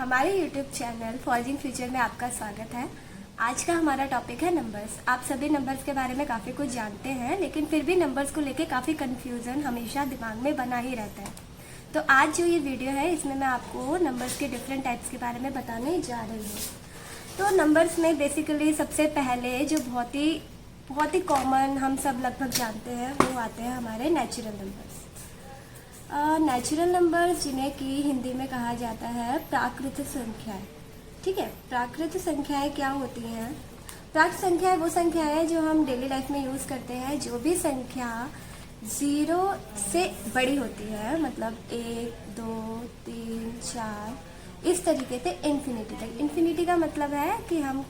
हमारे YouTube channel forging future में आपका स्वागत है। आज का हमारा टॉपिक है नंबर्स। आप सभी नंबर्स के बारे में काफ़ी कुछ जानते हैं, लेकिन फिर भी नंबर्स को लेके काफ़ी कन्फ्यूज़न हमेशा दिमाग में बना ही रहता है। तो आज जो ये वीडियो है इसमें मैं आपको नंबर्स के डिफरेंट टाइप्स के बारे में बताने जा रही हूँ। तो नंबर्स में बेसिकली सबसे पहले जो बहुत ही कॉमन हम सब लगभग जानते हैं वो आते हैं हमारे नेचुरल नंबर्स। नेचुरल नंबर्स जिन्हें कि हिंदी में कहा जाता है प्राकृतिक संख्याएं। ठीक है, प्राकृतिक संख्याएं क्या होती हैं? प्राकृतिक संख्याएं वो संख्याएं हैं जो हम डेली लाइफ में यूज़ करते हैं। जो भी संख्या 0 से बड़ी होती है, मतलब 1, 2, 3, 4 इस तरीके से इन्फिनिटी तक। इन्फिनिटी का मतलब है कि हम,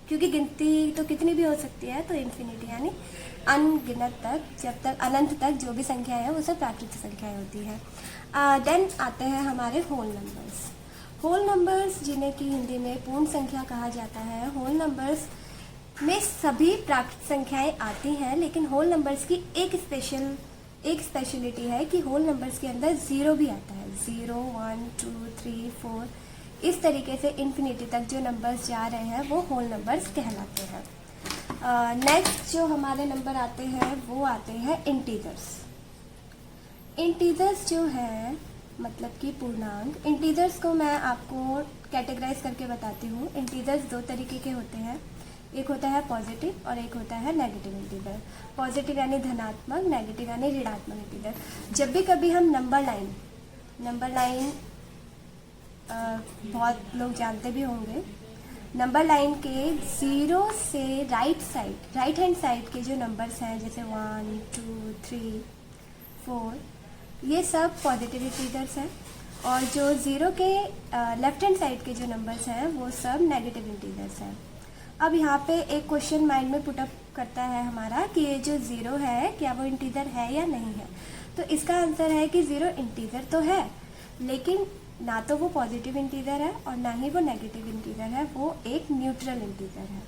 क्योंकि गिनती तो कितनी भी हो सकती है, तो इन्फिनिटी यानी अनगिनत तक, जब तक अनंत तक जो भी संख्याएं हैं वो सब प्राकृतिक संख्याएं होती है। देन आते हैं हमारे होल नंबर्स। होल नंबर्स जिन्हें कि हिंदी में पूर्ण संख्या कहा जाता है। होल नंबर्स में सभी प्राकृतिक संख्याएं आती हैं, लेकिन होल नंबर्स की एक स्पेशलिटी है कि होल नंबर्स के अंदर 0 भी आता है। 0, 1, 2, 3, 4 इस तरीके से इन्फिनिटी तक जो नंबर्स जा रहे हैं वो होल नंबर्स कहलाते हैं। नेक्स्ट जो हमारे नंबर आते हैं वो आते हैं इंटीजर्स। इंटीजर्स जो है मतलब कि पूर्णांक। इंटीजर्स को मैं आपको कैटेगराइज करके बताती हूँ। इंटीजर्स 2 तरीके के होते हैं, एक होता है पॉजिटिव और एक होता है नेगेटिव इंटीजर। पॉजिटिव यानी धनात्मक, नेगेटिव यानी ऋणात्मक इंटीजर। जब भी कभी हम नंबर लाइन बहुत लोग जानते भी होंगे, नंबर लाइन के 0 से राइट हैंड साइड के जो नंबर्स हैं, जैसे 1, 2, 3, 4 ये सब पॉजिटिव इंटीजर्स हैं, और जो 0 के लेफ्ट हैंड साइड के जो नंबर्स हैं वो सब नेगेटिव इंटीजर्स हैं। अब यहाँ पे एक क्वेश्चन माइंड में पुटअप करता है हमारा कि ये जो 0 है क्या वो इंटीजर है या नहीं है। तो इसका आंसर है कि 0 इंटीजर तो है, लेकिन ना तो वो पॉजिटिव इंटीजर है और ना ही वो नेगेटिव इंटीजर है, वो एक न्यूट्रल इंटीजर है।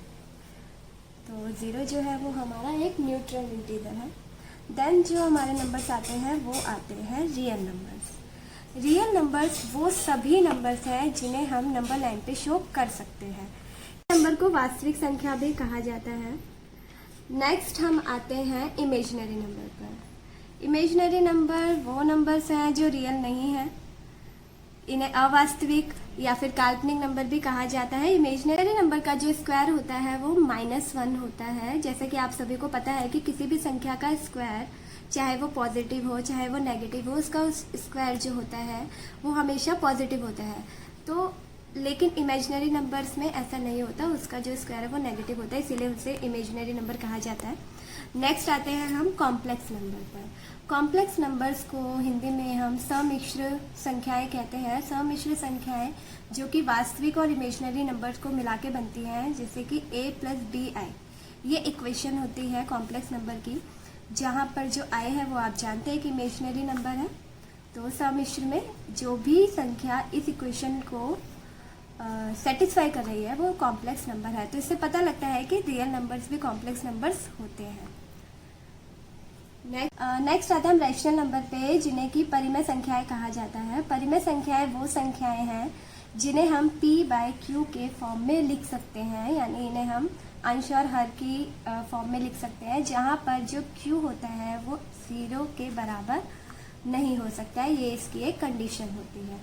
तो 0 जो है वो हमारा एक न्यूट्रल इंटीजर है। देन जो हमारे नंबर्स आते हैं वो आते हैं रियल नंबर्स। रियल नंबर्स वो सभी नंबर्स हैं जिन्हें हम नंबर लाइन पे शो कर सकते हैं। नंबर को वास्तविक संख्या भी कहा जाता है। नेक्स्ट हम आते हैं इमेजिनरी नंबर पर। इमेजिनरी नंबर वो नंबर्स हैं जो रियल नहीं है, इन्हें अवास्तविक या फिर काल्पनिक नंबर भी कहा जाता है। इमेजिनरी नंबर का जो स्क्वायर होता है वो -1 होता है। जैसे कि आप सभी को पता है कि किसी भी संख्या का स्क्वायर, चाहे वो पॉजिटिव हो चाहे वो नेगेटिव हो, उसका स्क्वायर जो होता है वो हमेशा पॉजिटिव होता है। तो लेकिन इमेजिनरी नंबर्स में ऐसा नहीं होता, उसका जो स्क्वायर है वो नेगेटिव होता है, इसीलिए उसे इमेजिनरी नंबर कहा जाता है। नेक्स्ट आते हैं हम कॉम्प्लेक्स नंबर पर। कॉम्प्लेक्स नंबर्स को हिंदी में हम सम्मिश्र संख्याएं कहते हैं। सम्मिश्र संख्याएं जो कि वास्तविक और इमेजिनरी नंबर्स को मिला के बनती हैं, जैसे कि a + bi, ये इक्वेशन होती है कॉम्प्लेक्स नंबर की, जहाँ पर जो i है वो आप जानते हैं कि इमेजिनरी नंबर है। तो सम्मिश्र में जो भी संख्या इस इक्वेशन को सेटिस्फाई कर रही है वो कॉम्प्लेक्स नंबर है। तो इससे पता लगता है कि रियल नंबर्स भी कॉम्प्लेक्स नंबर्स होते हैं। नेक्स्ट आता है हम रैशनल नंबर पे, जिन्हें कि परिमेय संख्याएं कहा जाता है। परिमेय संख्याएं वो संख्याएं हैं जिन्हें हम p/q के फॉर्म में लिख सकते हैं, यानी इन्हें हम अंश और हर की फॉर्म में लिख सकते हैं, जहां पर जो q होता है वो 0 के बराबर नहीं हो सकता है। ये इसकी एक कंडीशन होती है।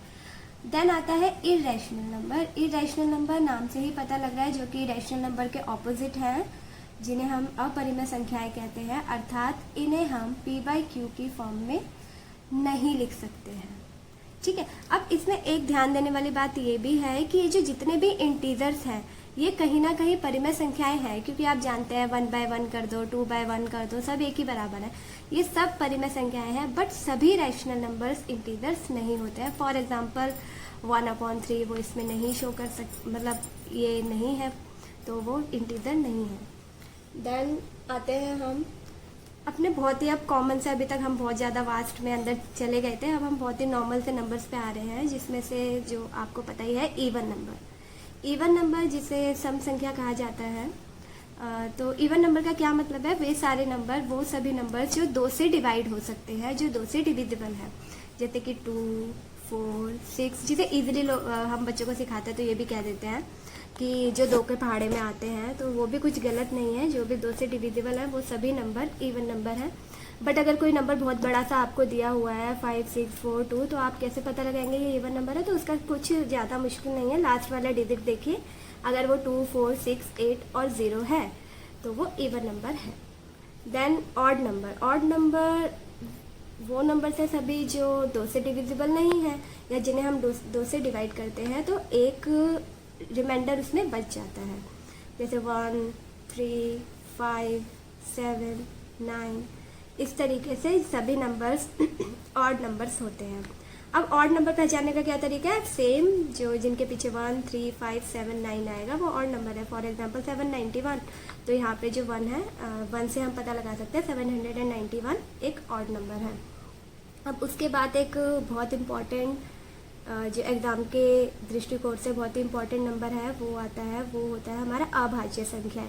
देन आता है इरेशनल नंबर। इरेशनल नंबर नाम से ही पता लग रहा है, जो कि रैशनल नंबर के ऑपोजिट हैं, जिन्हें हम अपरिमेय संख्याएं कहते हैं, अर्थात इन्हें हम p/q की फॉर्म में नहीं लिख सकते हैं। ठीक है, अब इसमें एक ध्यान देने वाली बात ये भी है कि ये जो जितने भी इंटीजर्स हैं ये कहीं ना कहीं परिमेय संख्याएं हैं, क्योंकि आप जानते हैं 1/1 कर दो, 2/1 कर दो, सब एक ही बराबर है। ये सब परिमेय संख्याएं हैं, बट सभी रैशनल नंबर्स इंटीजर्स नहीं होते हैं। फॉर एग्जाम्पल 1/3 वो इसमें नहीं शो कर मतलब ये नहीं है, तो वो इंटीजर नहीं है। देन आते हैं हम अपने बहुत ही, अब कॉमन से, अभी तक हम बहुत ज़्यादा वास्ट में अंदर चले गए थे, अब हम बहुत ही नॉर्मल से नंबर्स पे आ रहे हैं, जिसमें से जो आपको पता ही है इवन नंबर। इवन नंबर जिसे सम संख्या कहा जाता है। तो इवन नंबर का क्या मतलब है? वे सारे नंबर, वो सभी नंबर जो 2 से डिवाइड हो सकते हैं, जो 2 से डिविजिबल है, जैसे कि 2, 4 6, जिसे ईजिली हम बच्चों को सिखाते हैं तो ये भी कह देते हैं कि जो 2 के पहाड़े में आते हैं, तो वो भी कुछ गलत नहीं है। जो भी 2 से डिविजिबल है वो सभी नंबर इवन नंबर है। बट अगर कोई नंबर बहुत बड़ा सा आपको दिया हुआ है 5 6 4 2, तो आप कैसे पता लगाएंगे ये इवन नंबर है? तो उसका कुछ ज़्यादा मुश्किल नहीं है। लास्ट वाला डिजिट देखिए, अगर वो 2 4 6 8 और 0 है तो वो इवन नंबर है। देन ऑड नंबर वो नंबर है सभी जो 2 से डिविजिबल नहीं है, या जिन्हें हम 2 से डिवाइड करते हैं तो एक रिमाइंडर उसमें बच जाता है। जैसे 1 3 5 7 9, इस तरीके से सभी नंबर्स ऑड नंबर्स होते हैं। अब ऑड नंबर पहचानने का क्या तरीका है? सेम, जो जिनके पीछे 1 3 5 7 9 आएगा वो ऑड नंबर है। फॉर एग्जांपल 791, तो यहाँ पे जो 1 है, 1 से हम पता लगा सकते हैं 791 एक ऑड नंबर है। अब उसके बाद एक बहुत इम्पॉर्टेंट, जो एग्ज़ाम के दृष्टिकोण से बहुत ही इम्पॉर्टेंट नंबर है वो आता है, वो होता है हमारा अभाज्य संख्या।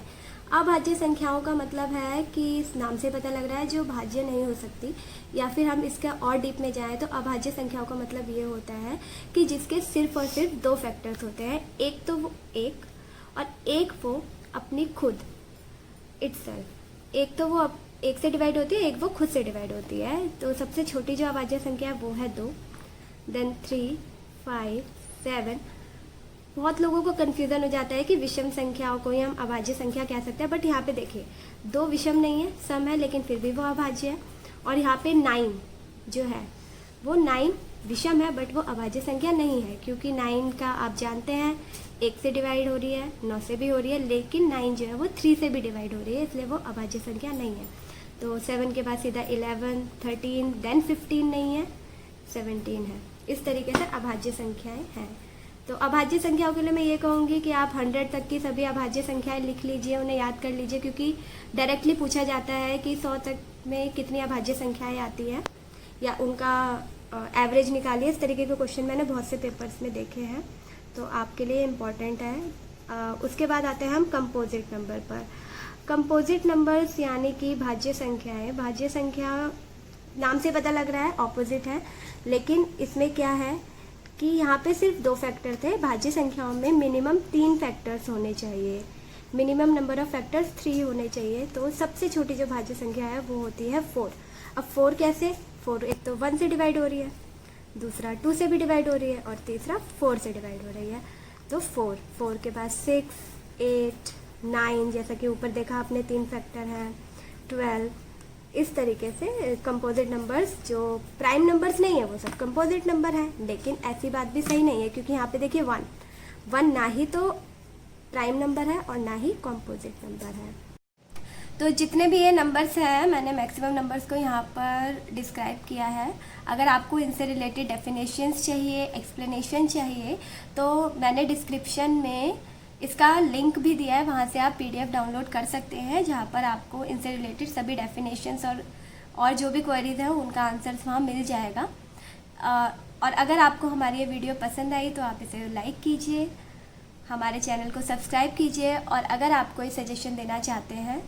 अभाज्य संख्याओं का मतलब है कि इस नाम से पता लग रहा है जो भाज्य नहीं हो सकती, या फिर हम इसका और डीप में जाएं तो अभाज्य संख्याओं का मतलब ये होता है कि जिसके सिर्फ और सिर्फ 2 फैक्टर्स होते हैं। एक तो वो एक, और एक वो अपनी खुद, इटसेल्फ। एक तो वो एक से डिवाइड होती है, एक वो खुद से डिवाइड होती है। तो सबसे छोटी जो अभाज्य संख्या है वो है 2, देन 3 5 7। बहुत लोगों को कन्फ्यूजन हो जाता है कि विषम संख्याओं को ही हम अभाज्य संख्या कह सकते हैं, बट यहाँ पे देखिए 2 विषम नहीं है, सम है, लेकिन फिर भी वो अभाज्य है। और यहाँ पे 9 जो है वो 9 विषम है, बट वो अभाज्य संख्या नहीं है, क्योंकि 9 का आप जानते हैं 1 से डिवाइड हो रही है, 9 से भी हो रही है, लेकिन 9 जो है वो 3 से भी डिवाइड हो रही है, इसलिए वो अभाज्य संख्या नहीं है। तो 7 के बाद सीधा 11 13, देन 15 नहीं है, 17 है। इस तरीके से अभाज्य संख्याएं हैं। तो अभाज्य संख्याओं के लिए मैं ये कहूँगी कि आप 100 तक की सभी अभाज्य संख्याएं लिख लीजिए, उन्हें याद कर लीजिए, क्योंकि डायरेक्टली पूछा जाता है कि 100 तक में कितनी अभाज्य संख्याएं आती हैं, या उनका एवरेज निकालिए। इस तरीके के क्वेश्चन मैंने बहुत से पेपर्स में देखे हैं, तो आपके लिए इम्पॉर्टेंट है। उसके बाद आते हैं हम कंपोजिट नंबर पर। कंपोजिट नंबर्स यानी कि भाज्य संख्याएं। भाज्य संख्या नाम से पता लग रहा है ऑपोजिट है, लेकिन इसमें क्या है कि यहाँ पे सिर्फ 2 फैक्टर थे। भाज्य संख्याओं में मिनिमम 3 फैक्टर्स होने चाहिए, मिनिमम नंबर ऑफ फैक्टर्स 3 होने चाहिए। तो सबसे छोटी जो भाज्य संख्या है वो होती है 4। अब 4 कैसे? 4 एक तो 1 से डिवाइड हो रही है, दूसरा 2 से भी डिवाइड हो रही है, और तीसरा 4 से डिवाइड हो रही है। तो 4 के बाद 6 8 9, जैसा कि ऊपर देखा आपने 3 फैक्टर हैं, 12। इस तरीके से कंपोजिट नंबर्स, जो प्राइम नंबर्स नहीं है वो सब कंपोजिट नंबर है। लेकिन ऐसी बात भी सही नहीं है, क्योंकि यहाँ पे देखिए 1 ना ही तो प्राइम नंबर है और ना ही कंपोजिट नंबर है। तो जितने भी ये नंबर्स हैं, मैंने मैक्सिमम नंबर्स को यहाँ पर डिस्क्राइब किया है। अगर आपको इनसे रिलेटेड डेफिनेशंस चाहिए, एक्सप्लेनेशन चाहिए, तो मैंने डिस्क्रिप्शन में इसका लिंक भी दिया है, वहाँ से आप PDF डाउनलोड कर सकते हैं, जहाँ पर आपको इनसे रिलेटेड सभी डेफिनेशंस और जो भी क्वेरीज हैं उनका आंसर्स वहाँ मिल जाएगा। और अगर आपको हमारी ये वीडियो पसंद आई तो आप इसे लाइक कीजिए, हमारे चैनल को सब्सक्राइब कीजिए, और अगर आप कोई सजेशन देना चाहते हैं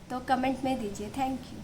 तो कमेंट में दीजिए। Thank you.